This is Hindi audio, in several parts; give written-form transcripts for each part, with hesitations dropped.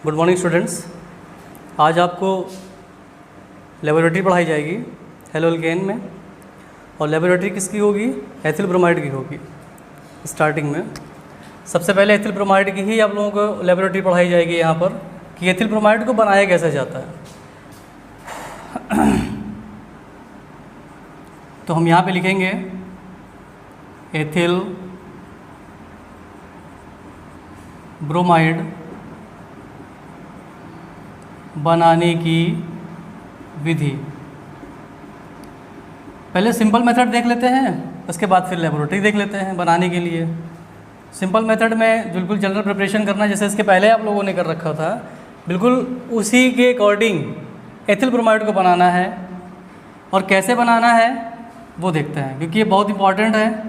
Good morning students. आज आपको लेबोरेटरी पढ़ाई जाएगी हेलो एल्केन में, और लेबोरेटरी किसकी होगी? एथिल ब्रोमाइड की होगी। स्टार्टिंग में सबसे पहले एथिल ब्रोमाइड की ही आप लोगों को लेबोरेटरी पढ़ाई जाएगी यहाँ पर कि एथिल ब्रोमाइड को बनाया कैसे जाता है। तो हम यहाँ पे लिखेंगे एथिल ब्रोमाइड बनाने की विधि। पहले सिंपल मेथड देख लेते हैं, उसके बाद फिर लेबोरेटरी देख लेते हैं बनाने के लिए। सिंपल मेथड में बिल्कुल जनरल प्रिपरेशन करना जैसे इसके पहले आप लोगों ने कर रखा था, बिल्कुल उसी के अकॉर्डिंग एथिल ब्रोमाइड को बनाना है। और कैसे बनाना है वो देखते हैं, क्योंकि ये बहुत इंपॉर्टेंट है।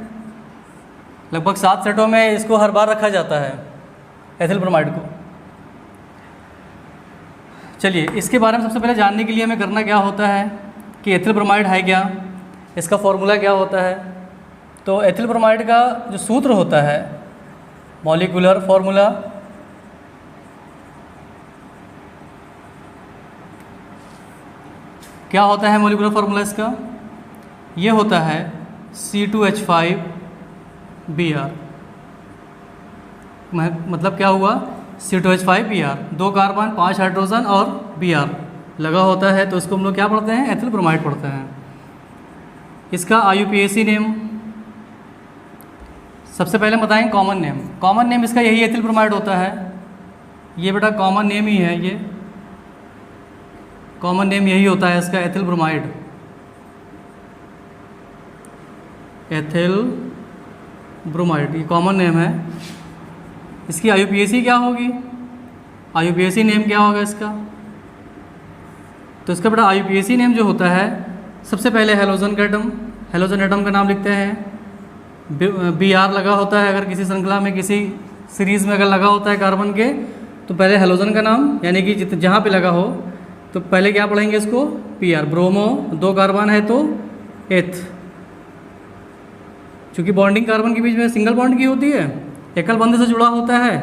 लगभग 7 सेटों में इसको हर बार रखा जाता है एथिल ब्रोमाइड को। चलिए, इसके बारे में सबसे पहले जानने के लिए हमें करना क्या होता है कि एथिल ब्रोमाइड है क्या, इसका फॉर्मूला क्या होता है। तो एथिल ब्रोमाइड का जो सूत्र होता है, मॉलिक्यूलर फॉर्मूला, क्या होता है मॉलिक्यूलर फार्मूला इसका? ये होता है C2H5Br। मतलब क्या हुआ? C2H5Br, 2 कार्बन 5 हाइड्रोजन और Br लगा होता है, तो इसको हम लोग क्या पढ़ते हैं? एथिल ब्रोमाइड पढ़ते हैं। इसका IUPAC नेम सबसे पहले बताएं। कॉमन नेम, कॉमन नेम इसका यही एथिल ब्रोमाइड होता है। ये बेटा कॉमन नेम ही है, ये कॉमन नेम यही होता है इसका, एथिल ब्रोमाइड, एथिल ब्रोमाइड, ये कॉमन नेम है। इसकी IUPAC क्या होगी? IUPAC नेम क्या होगा इसका? तो इसका बेटा IUPAC नेम जो होता है, सबसे पहले हेलोजन का एटम, हेलोजन एटम का नाम लिखते हैं। Br लगा होता है, अगर किसी श्रृंखला में किसी सीरीज़ में अगर लगा होता है कार्बन के, तो पहले हेलोजन का नाम, यानी कि जहाँ पे लगा हो तो पहले क्या पढ़ेंगे इसको? Pr। ब्रोमो 2 कार्बन है तो एथ, चूँकि बॉन्डिंग कार्बन के बीच में सिंगल बॉन्ड की होती है, एकल बंध से जुड़ा होता है,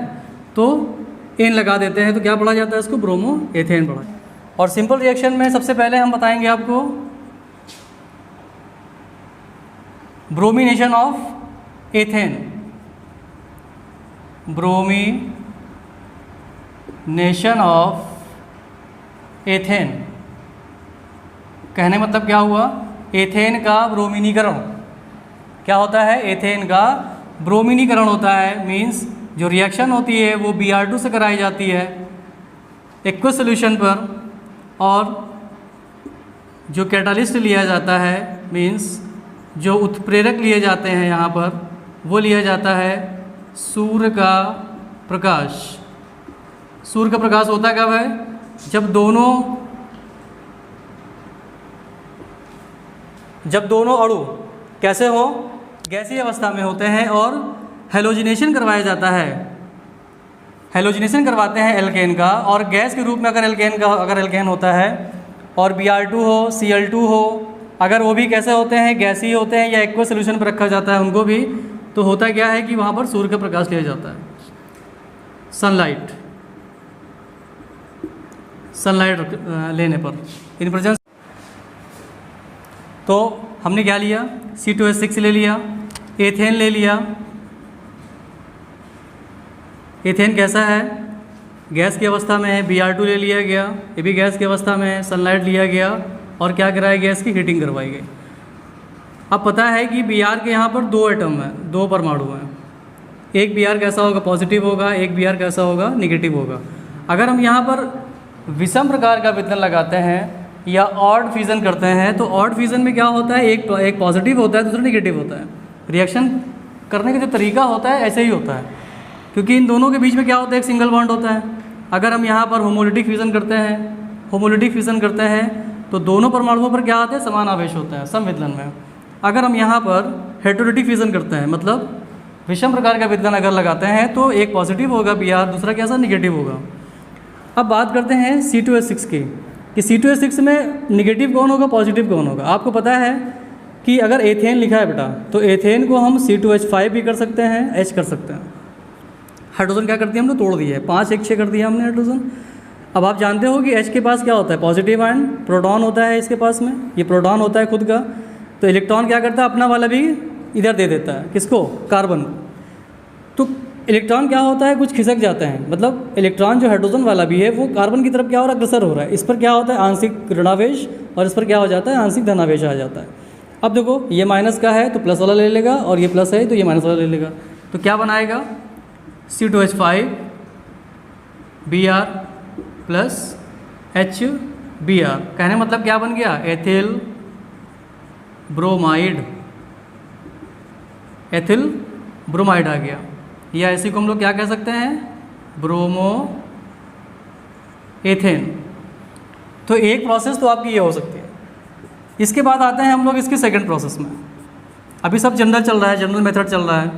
तो एन लगा देते हैं, तो क्या पढ़ा जाता है इसको? ब्रोमो एथेन पढ़ा। और सिंपल रिएक्शन में सबसे पहले हम बताएंगे आपको bromination of ethane, bromination of ethane. कहने मतलब क्या हुआ? एथेन का ब्रोमिनीकरण। क्या होता है? एथेन का ब्रोमिनीकरण होता है। मीन्स जो रिएक्शन होती है वो Br2 से कराई जाती है एक्वस सॉल्यूशन पर, और जो कैटालिस्ट लिया जाता है, मीन्स जो उत्प्रेरक लिए जाते हैं यहाँ पर, वो लिया जाता है सूर्य का प्रकाश। सूर्य का प्रकाश होता कब है? जब दोनों अणु कैसे हो? गैसीय अवस्था में होते हैं, और हेलोजिनेशन करवाया जाता है। हेलोजिनेशन करवाते हैं एल्केन का, और गैस के रूप में अगर एल्केन होता है और Br2 हो, Cl2 हो, अगर वो भी कैसे होते हैं? गैसीय होते हैं, या एक्वस सॉल्यूशन पर रखा जाता है उनको भी, तो होता क्या है कि वहाँ पर सूर्य का प्रकाश लिया जाता है। सनलाइट लेने पर इन प्रेजेंस। तो हमने क्या लिया? C2H6 ले लिया, एथेन ले लिया। एथेन कैसा है? गैस की अवस्था में है। Br2 ले लिया गया, ये भी गैस की अवस्था में है। सनलाइट लिया गया और क्या कराया गया? इसकी हीटिंग करवाई गई। अब पता है कि Br के यहाँ पर 2 एटम हैं, 2 परमाणु हैं। एक Br कैसा होगा? पॉजिटिव होगा, एक Br कैसा होगा? निगेटिव होगा। अगर हम यहाँ पर विषम प्रकार का वितरण लगाते हैं या ऑड फ्यूजन करते हैं, तो ऑड फ्यूजन में क्या होता है? एक पॉजिटिव होता है, दूसरा निगेटिव होता है। रिएक्शन करने का जो तरीका होता है ऐसे ही होता है, क्योंकि इन दोनों के बीच में क्या होता है? एक सिंगल बॉन्ड होता है। अगर हम यहाँ पर होमोलिटिक फ्यूजन करते हैं, तो दोनों परमाणुओं पर क्या आते हैं? समान आवेश होता है समवितरण में। अगर हम यहाँ पर हेटेरोटिक फ्यूजन करते हैं, मतलब विषम प्रकार का वितरण अगर लगाते हैं, तो एक पॉजिटिव होगा Br, दूसरा कैसा? निगेटिव होगा। अब बात करते हैं C2H6 की, कि C2H6 में निगेटिव कौन होगा, पॉजिटिव कौन होगा। आपको पता है कि अगर एथेन लिखा है बेटा, तो एथेन को हम C2H5 भी कर सकते हैं, H कर सकते हैं। हाइड्रोजन क्या कर दिया हमने, तोड़ दिया है, 5 1 6 कर दिया हमने हाइड्रोजन। अब आप जानते हो कि H के पास क्या होता है, पॉजिटिव आयन, प्रोटॉन होता है इसके पास में, ये प्रोटॉन होता है खुद का। तो इलेक्ट्रॉन क्या करता है, अपना वाला भी इधर दे देता है, किसको, कार्बन को। तो इलेक्ट्रॉन क्या होता है, कुछ खिसक जाते हैं, मतलब इलेक्ट्रॉन जो हाइड्रोजन वाला भी है वो कार्बन की तरफ क्या हो रहा है, अग्रसर हो रहा है। इस पर क्या होता है, आंशिक ऋणावेश, और इस पर क्या हो जाता है, आंशिक धनावेश आ जाता है। अब देखो ये माइनस का है तो प्लस वाला ले लेगा, और ये प्लस है तो ये माइनस वाला ले लेगा। तो क्या बनाएगा, C2H5 Br प्लस HBr। कहने मतलब क्या बन गया, एथिल ब्रोमाइड, एथिल ब्रोमाइड आ गया। या इसी को हम लोग क्या कह सकते हैं, ब्रोमो एथेन। तो एक प्रोसेस तो आपकी ये हो सकती है। इसके बाद आते हैं हम लोग इसकी सेकंड प्रोसेस में। अभी सब जनरल चल रहा है, जनरल मेथड चल रहा है,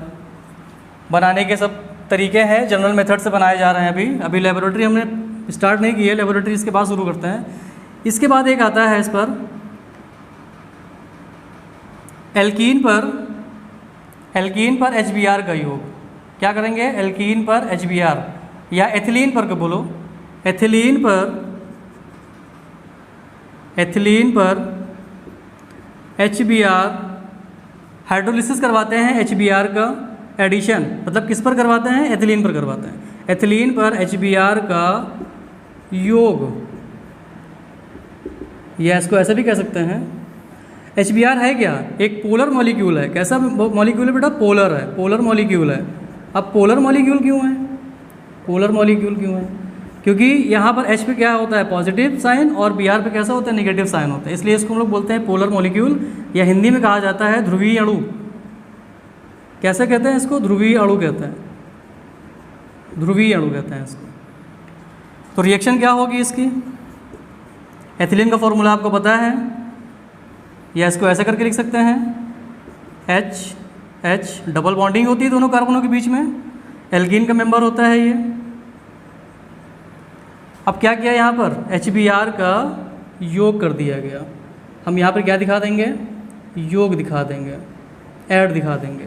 बनाने के सब तरीके हैं जनरल मेथड से बनाए जा रहे हैं। अभी लेबोरेटरी हमने स्टार्ट नहीं की है, लेबोरेटरी इसके बाद शुरू करते हैं। इसके बाद एक आता है इस पर एल्कीन पर HBr का योग। क्या करेंगे, एल्कीन पर HBr, या एथिलीन पर को बोलो, एथिलीन पर HBr हाइड्रोलिसिस करवाते हैं, HBr का एडिशन, मतलब किस पर करवाते हैं, एथिलीन पर करवाते हैं। एथिलीन पर HBr का योग, या इसको ऐसे भी कह सकते हैं। HBr है क्या, एक पोलर मॉलिक्यूल है। कैसा मॉलिक्यूल है बेटा, पोलर है, पोलर मॉलिक्यूल है। अब पोलर मॉलिक्यूल क्यों है, पोलर मॉलिक्यूल क्यों है, क्योंकि यहाँ पर H पे क्या होता है, पॉजिटिव साइन, और Br पे कैसा होता है, नेगेटिव साइन होता है, इसलिए इसको हम लोग बोलते हैं पोलर मॉलिक्यूल, या हिंदी में कहा जाता है ध्रुवीय अणु। कैसे कहते हैं इसको, ध्रुवीय अणु कहते हैं, ध्रुवीय अणु कहते हैं इसको। तो रिएक्शन क्या होगी इसकी, एथिलीन का फॉर्मूला आपको पता है, या इसको ऐसे करके लिख सकते हैं, H डबल बॉन्डिंग होती है दोनों कार्बनों के बीच में, एल्कीन का मेंबर होता है ये। अब क्या किया, यहाँ पर HBr का योग कर दिया गया। हम यहाँ पर क्या दिखा देंगे, योग दिखा देंगे, ऐड दिखा देंगे,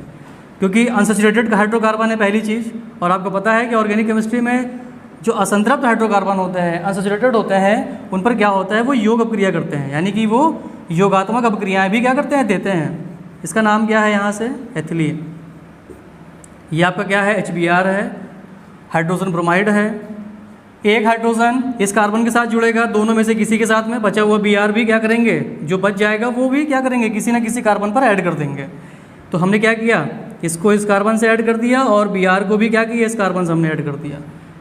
क्योंकि अनसैचुरेटेड हाइड्रोकार्बन है पहली चीज़। और आपको पता है कि ऑर्गेनिक केमिस्ट्री में जो असंतृप्त हाइड्रोकार्बन होते हैं, अनसैचुरेटेड होते हैं, उन पर क्या होता है, वो योग अपक्रिया करते हैं, यानी कि वो योगात्मक अपक्रियाएं भी क्या करते हैं, देते हैं। इसका नाम क्या है यहाँ से, एथिलीन। ये आपका क्या है, HBr है, हाइड्रोजन ब्रोमाइड है। एक हाइड्रोजन इस कार्बन के साथ जुड़ेगा, दोनों में से किसी के साथ में, बचा हुआ Br भी क्या करेंगे, जो बच जाएगा वो भी क्या करेंगे, किसी ना किसी कार्बन पर ऐड कर देंगे। तो हमने क्या किया, इसको इस कार्बन से ऐड कर दिया, और Br को भी क्या किया, इस कार्बन से हमने ऐड कर दिया।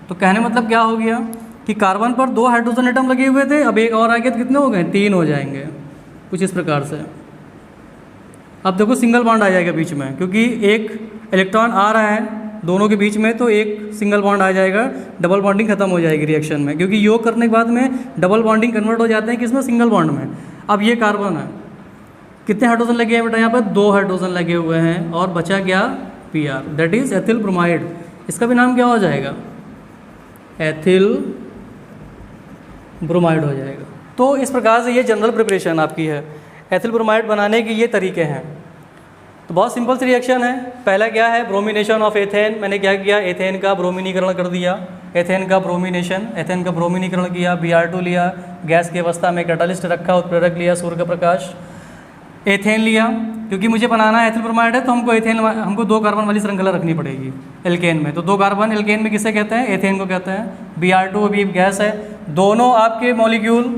तो कहने मतलब क्या हो गया कि कार्बन पर 2 हाइड्रोजन एटम लगे हुए थे, अब एक और आ गया तो कितने हो गए, 3 हो जाएंगे, कुछ इस प्रकार से। अब देखो सिंगल बॉन्ड आ जाएगा बीच में, क्योंकि एक इलेक्ट्रॉन आ रहा है दोनों के बीच में, तो एक सिंगल बॉन्ड आ जाएगा, डबल बॉन्डिंग खत्म हो जाएगी रिएक्शन में, क्योंकि योग करने के बाद में डबल बॉन्डिंग कन्वर्ट हो जाते हैं किसमें, सिंगल बॉन्ड में। अब ये कार्बन है, कितने हाइड्रोजन लगे हैं बेटा, यहाँ पर 2 हाइड्रोजन लगे हुए हैं, और बचा क्या, Br, that is ethyl bromide. इसका भी नाम क्या हो जाएगा, एथिल ब्रोमाइड हो जाएगा। तो इस प्रकार से ये जनरल प्रिपरेशन आपकी है। एथिल ब्रोमाइड बनाने के ये तरीके हैं। तो बहुत सिंपल सी रिएक्शन है। पहला क्या है, ब्रोमिनेशन ऑफ एथेन। मैंने क्या किया, एथेन का ब्रोमिनीकरण कर दिया, एथेन का ब्रोमिनेशन, एथेन का ब्रोमिनीकरण किया, Br2 लिया, गैस की अवस्था में कैटालिस्ट रखा, उत्प्रेरक लिया, सूर्य का प्रकाश, एथेन लिया। क्योंकि मुझे बनाना है एथिल ब्रोमाइड है, तो हमको 2 कार्बन वाली श्रृंखला रखनी पड़ेगी एल्केन में। तो 2 कार्बन एल्केन में किसे कहते हैं, एथेन को कहते हैं। Br2 अभी गैस है। दोनों आपके मॉलिक्यूल,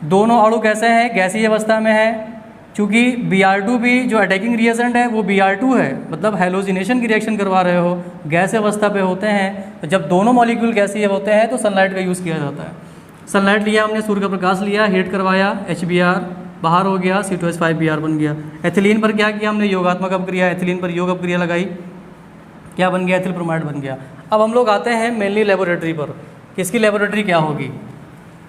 दोनों अणु कैसे हैं, गैसीय अवस्था में है। चूँकि Br2 भी जो अटैकिंग रिएजेंट है वो Br2 है, मतलब हैलोजिनेशन की रिएक्शन करवा रहे हो, गैस अवस्था पे होते हैं। तो जब दोनों मॉलिक्यूल गैसीय होते हैं तो सनलाइट का यूज़ किया जाता है। सनलाइट लिया हमने, सूर्य का प्रकाश लिया, हीट करवाया, HBr बाहर हो गया, C2H5Br बन गया। एथिलीन पर क्या किया हमने, योगात्मक अपक्रिया, एथिलीन पर योग अपक्रिया लगाई, क्या बन गया, एथिल ब्रोमाइड बन गया। अब हम लोग आते हैं मेनली लेबोरेटरी पर, कि इसकी लेबोरेटरी क्या होगी।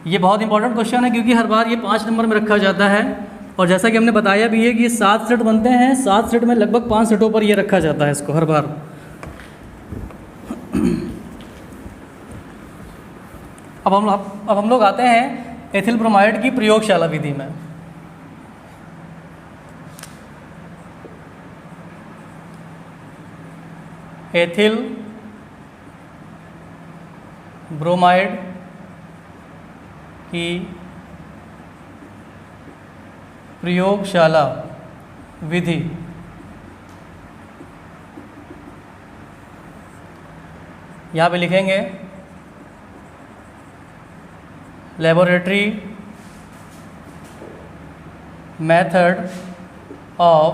ये बहुत इंपॉर्टेंट क्वेश्चन है, क्योंकि हर बार ये 5 नंबर में रखा जाता है। और जैसा कि हमने बताया भी है कि ये 7 सेट बनते हैं, 7 सेट में लगभग 5 सेटों पर ये रखा जाता है इसको हर बार। अब हम लोग आते हैं एथिल ब्रोमाइड की प्रयोगशाला विधि में। एथिल ब्रोमाइड की प्रयोगशाला विधि यहाँ पे लिखेंगे laboratory method of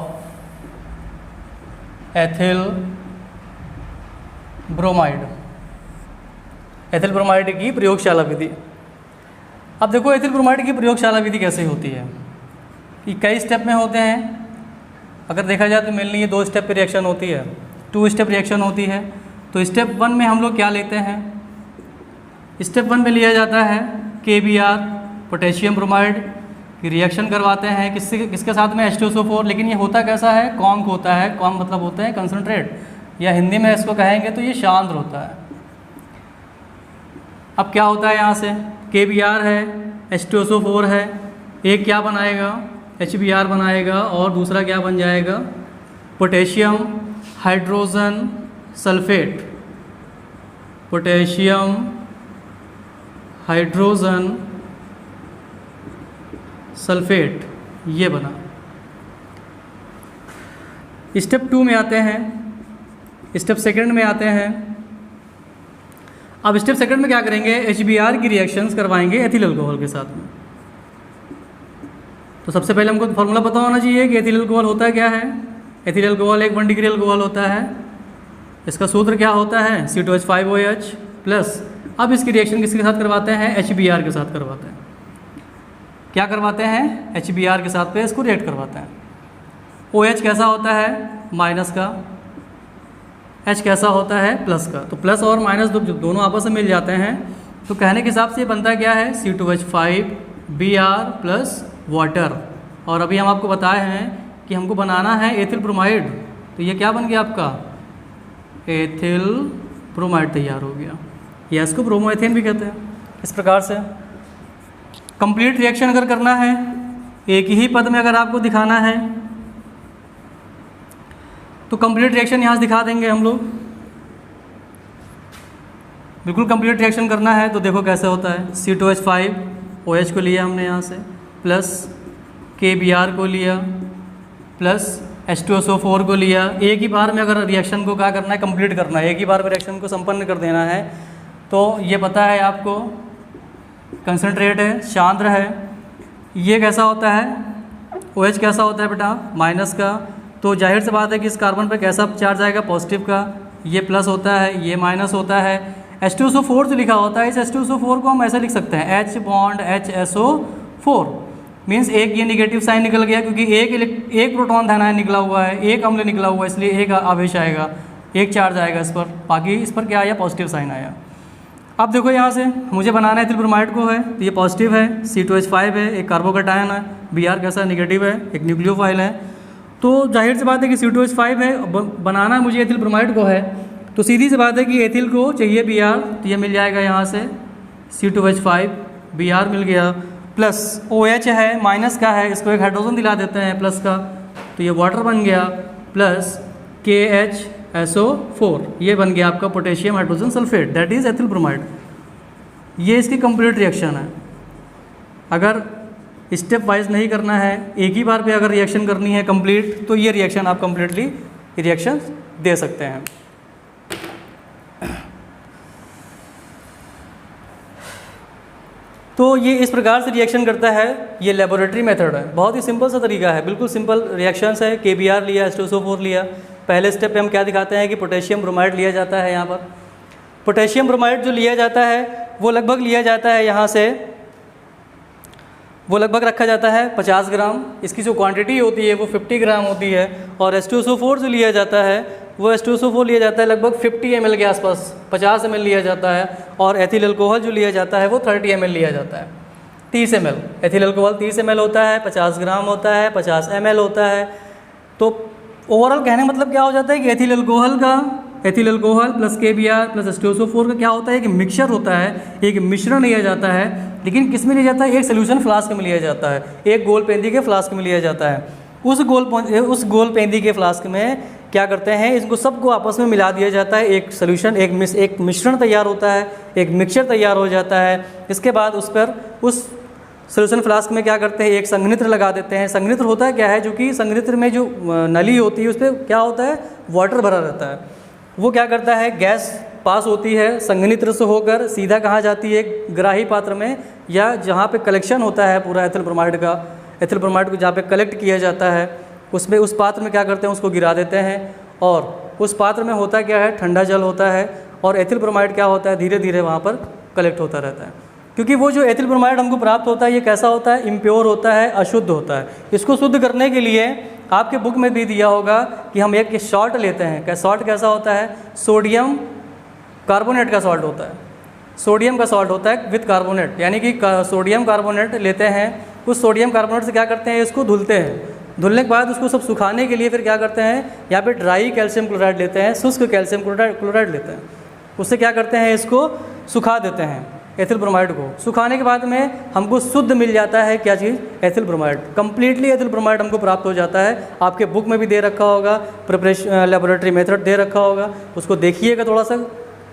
ethyl bromide, ethyl bromide की प्रयोगशाला विधि। अब देखो एथिल ब्रोमाइड की प्रयोगशाला विधि कैसे होती है, कि कई स्टेप में होते हैं। अगर देखा जाए तो मेनली ये 2 स्टेप पे रिएक्शन होती है, 2 स्टेप रिएक्शन होती है। तो स्टेप 1 में हम लोग क्या लेते हैं, स्टेप 1 में लिया जाता है KBr पोटेशियम ब्रोमाइड की रिएक्शन करवाते हैं किसके साथ में H2SO4। लेकिन ये होता कैसा है, कॉन्क होता है। कॉन्क मतलब होता है कंसनट्रेट, या हिंदी में इसको कहेंगे तो ये शांत होता है। अब क्या होता है, यहाँ से KBr है, H2SO4 है, एक क्या बनाएगा, HBr बनाएगा, और दूसरा क्या बन जाएगा, potassium hydrogen sulphate, potassium hydrogen sulphate, ये बना। स्टेप 2 में आते हैं, स्टेप 2 में आते हैं। अब स्टेप 2 में क्या करेंगे, HBr की रिएक्शंस करवाएंगे एथिल अल्कोहल के साथ में। तो सबसे पहले हमको फॉर्मूला पता होना चाहिए कि एथिल अल्कोहल होता क्या है। एथिल अल्कोहल एक 1 डिग्री अल्कोहल होता है। इसका सूत्र क्या होता है, C2H5OH प्लस। अब इसकी रिएक्शन किसके साथ करवाते हैं, HBr के साथ करवाते हैं। क्या करवाते हैं, HBr के साथ पे इसको रिएक्ट करवाते हैं। OH कैसा होता है, माइनस का, H कैसा होता है, प्लस का। तो प्लस और माइनस दोनों आपस में मिल जाते हैं। तो कहने के हिसाब से ये बनता क्या है, C2H5Br प्लस वाटर। और अभी हम आपको बताए हैं कि हमको बनाना है एथिल ब्रोमाइड। तो ये क्या बन गया आपका, एथिल ब्रोमाइड तैयार हो गया, या इसको ब्रोमोएथेन भी कहते हैं। इस प्रकार से कंप्लीट रिएक्शन अगर करना है, एक ही पद में अगर आपको दिखाना है तो कंप्लीट रिएक्शन यहाँ से दिखा देंगे हम लोग। बिल्कुल कंप्लीट रिएक्शन करना है तो देखो कैसे होता है, C2H5OH को लिया हमने यहाँ से, प्लस KBr को लिया, प्लस H2SO4 को लिया। एक ही बार में अगर रिएक्शन को क्या करना है, कंप्लीट करना है, एक ही बार में रिएक्शन को संपन्न कर देना है। तो ये पता है आपको, कंसनट्रेट है, शांत है। ये कैसा होता है, OH कैसा होता है बेटा, माइनस का। तो जाहिर सी बात है कि इस कार्बन पे कैसा चार्ज आएगा, पॉजिटिव का। ये प्लस होता है, ये माइनस होता है। H2SO4 जो लिखा होता है, इस H2SO4 को हम ऐसे लिख सकते हैं, H बॉन्ड HSO4 मीन्स एक ये निगेटिव साइन निकल गया, क्योंकि एक प्रोटॉन धनायन निकला हुआ है, एक अम्ल निकला हुआ है, इसलिए एक आवेश आएगा, एक चार्ज आएगा इस पर। बाकी इस पर क्या आया, पॉजिटिव साइन आया। अब देखो यहाँ से मुझे बनाना है एथिल ब्रोमाइड को है, तो ये पॉजिटिव है, C2H5 है, एक कार्बोकैटायन है, Br कैसा निगेटिव है, एक न्यूक्लियोफाइल है। तो जाहिर सी बात है कि C2H5 है, बनाना मुझे एथिल ब्रोमाइड को है, तो सीधी सी बात है कि एथिल को चाहिए Br, तो ये मिल जाएगा यहाँ से C2H5 Br मिल गया, प्लस OH है, माइनस का है, इसको एक हाइड्रोजन दिला देते हैं प्लस का, तो ये वाटर बन गया, प्लस KHSO4, ये बन गया आपका potassium hydrogen sulphate, that is ethyl bromide. ये इसकी कंप्लीट रिएक्शन है। अगर स्टेप वाइज नहीं करना है, एक ही बार पे अगर रिएक्शन करनी है कंप्लीट, तो ये रिएक्शन आप कंप्लीटली रिएक्शन दे सकते हैं। तो ये इस प्रकार से रिएक्शन करता है, ये लेबोरेटरी मेथड है, बहुत ही सिंपल सा तरीका है, बिल्कुल सिंपल रिएक्शंस है। KBr लिया, H2SO4 लिया, पहले स्टेप पे हम क्या दिखाते हैं कि पोटेशियम ब्रोमाइड लिया जाता है। यहाँ पर पोटेशियम ब्रोमाइड जो लिया जाता है वो लगभग लिया जाता है, यहाँ से वो लगभग रखा जाता है 50 ग्राम। इसकी जो क्वांटिटी होती है वो 50 ग्राम होती है। और H2SO4 जो लिया जाता है वो H2SO4 लिया जाता है लगभग 50 ml के आसपास, 50 ml लिया जाता है। और एथिल अल्कोहल जो लिया जाता है वो 30 ml लिया जाता है, 30 ml। एथिल अल्कोहल 30 ml होता है, 50 ग्राम होता है, 50 ml होता है। तो ओवरऑल कहने का मतलब क्या हो जाता है कि ethyl alcohol plus KBr plus H2SO4 का क्या होता है कि मिक्सचर होता है, एक मिश्रण लिया जाता है। लेकिन किस में लिया जाता है, एक सोल्यूशन फ्लास्क में लिया जाता है, एक गोल पेंदी के फ्लास्क में लिया जाता है। उस गोल पेंदी के फ्लास्क में क्या करते हैं, इनको सबको आपस में मिला दिया जाता है, एक सोल्यूशन एक मिश्रण तैयार होता है, एक मिक्सचर तैयार हो जाता है। इसके बाद उस पर उस सोल्यूशन फ्लास्क में क्या करते हैं, एक संघनित्र लगा देते हैं। संघनित्र होता है क्या है, जो कि संघनित्र में जो नली होती है उस पर क्या होता है, वाटर भरा रहता है। वो क्या करता है, गैस पास होती है संघनित्र से होकर सीधा कहाँ जाती है, ग्राही पात्र में, या जहाँ पे कलेक्शन होता है पूरा एथिल ब्रोमाइड का, एथिल ब्रोमाइड को जहाँ पे कलेक्ट किया जाता है उसमें उस पात्र में क्या करते हैं, उसको गिरा देते हैं। और उस पात्र में होता क्या है, ठंडा जल होता है, और एथिल ब्रोमाइड क्या होता है, धीरे धीरे वहाँ पर कलेक्ट होता रहता है। क्योंकि वो जो एथिल ब्रोमाइड हमको प्राप्त होता है ये कैसा होता है, इम्प्योर होता है, अशुद्ध होता है। इसको शुद्ध करने के लिए आपके बुक में भी दिया होगा कि हम एक सॉल्ट लेते हैं। सॉल्ट कैसा होता है, सोडियम कार्बोनेट का सॉल्ट होता है, सोडियम का सॉल्ट होता है विथ कार्बोनेट, यानी कि सोडियम कार्बोनेट लेते हैं। उस सोडियम कार्बोनेट से क्या करते हैं, इसको धुलते हैं। धुलने के बाद उसको सब सुखाने के लिए फिर क्या करते हैं, यहाँ पे ड्राई कैल्शियम क्लोराइड लेते हैं, शुष्क कैल्शियम क्लोराइड लेते हैं। उससे क्या करते हैं, इसको सुखा देते हैं एथिल ब्रोमाइड को। सुखाने के बाद में हमको शुद्ध मिल जाता है क्या चीज़, ethyl bromide. Completely ethyl bromide हमको प्राप्त हो जाता है। आपके बुक में भी दे रखा होगा, प्रिपरेशन लेबोरेटरी मेथड दे रखा होगा, उसको देखिएगा, थोड़ा सा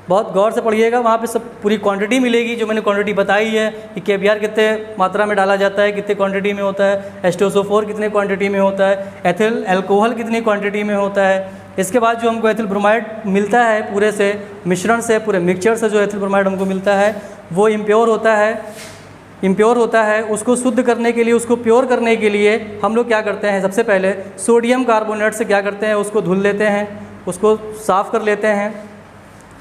बहुत गौर से पढ़िएगा। वहाँ पे सब पूरी क्वांटिटी मिलेगी, जो मैंने क्वांटिटी बताई है कि KBr कितने मात्रा में डाला जाता है, कितने क्वांटिटी में होता है, H2SO4 कितने क्वांटिटी में होता है, एथिल अल्कोहल कितनी क्वांटिटी में होता है। इसके बाद जो हमको एथिल ब्रोमाइड मिलता है पूरे से मिश्रण से, पूरे मिक्सचर से जो एथिल ब्रोमाइड हमको मिलता है वो इम्प्योर होता है। उसको शुद्ध करने के लिए, उसको प्योर करने के लिए हम लोग क्या करते हैं, सबसे पहले सोडियम कार्बोनेट से क्या करते हैं, उसको धुल लेते हैं, उसको साफ़ कर लेते हैं।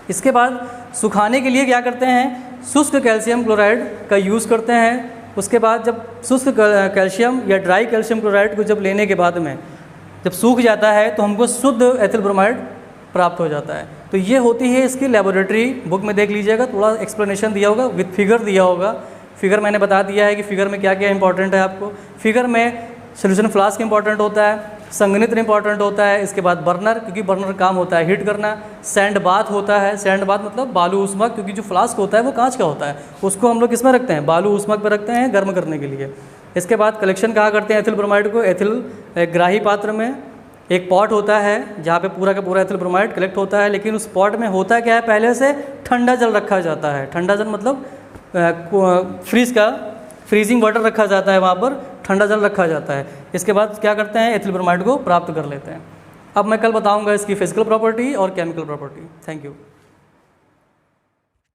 इसके बाद सुखाने के लिए क्या करते हैं, शुष्क कैल्शियम क्लोराइड का यूज़ करते हैं। उसके बाद जब शुष्क कैल्शियम या ड्राई कैल्शियम क्लोराइड को जब लेने के बाद में जब सूख जाता है तो हमको शुद्ध एथिल ब्रोमाइड प्राप्त हो जाता है। तो ये होती है इसकी लेबोरेटरी। बुक में देख लीजिएगा, थोड़ा एक्सप्लेनेशन दिया होगा, विथ फिगर दिया होगा। फिगर मैंने बता दिया है कि फिगर में क्या क्या इंपॉर्टेंट है आपको। फिगर में सोल्यूशन फ्लास्क इंपॉर्टेंट होता है, संघनित्र इंपॉर्टेंट होता है, इसके बाद बर्नर, क्योंकि बर्नर काम होता है हीट करना। सैंड बाथ होता है, सैंड बाथ मतलब बालू ऊष्मक, क्योंकि जो फ्लास्क होता है वो कांच का होता है, उसको हम लोग किस में रखते हैं, बालू ऊष्मक पर रखते हैं गर्म करने के लिए। इसके बाद कलेक्शन कहाँ करते हैं एथिल ब्रोमाइड को, एथिल ग्राही पात्र में एक पॉट होता है जहाँ पे पूरा का पूरा एथिल ब्रोमाइड कलेक्ट होता है। लेकिन उस पॉट में होता क्या है, पहले से ठंडा जल रखा जाता है। ठंडा जल मतलब फ्रीजिंग वाटर रखा जाता है, वहाँ पर ठंडा जल रखा जाता है। इसके बाद क्या करते हैं, एथिल ब्रोमाइड को प्राप्त कर लेते हैं। अब मैं कल बताऊँगा इसकी फिजिकल प्रॉपर्टी और केमिकल प्रॉपर्टी। Thank you.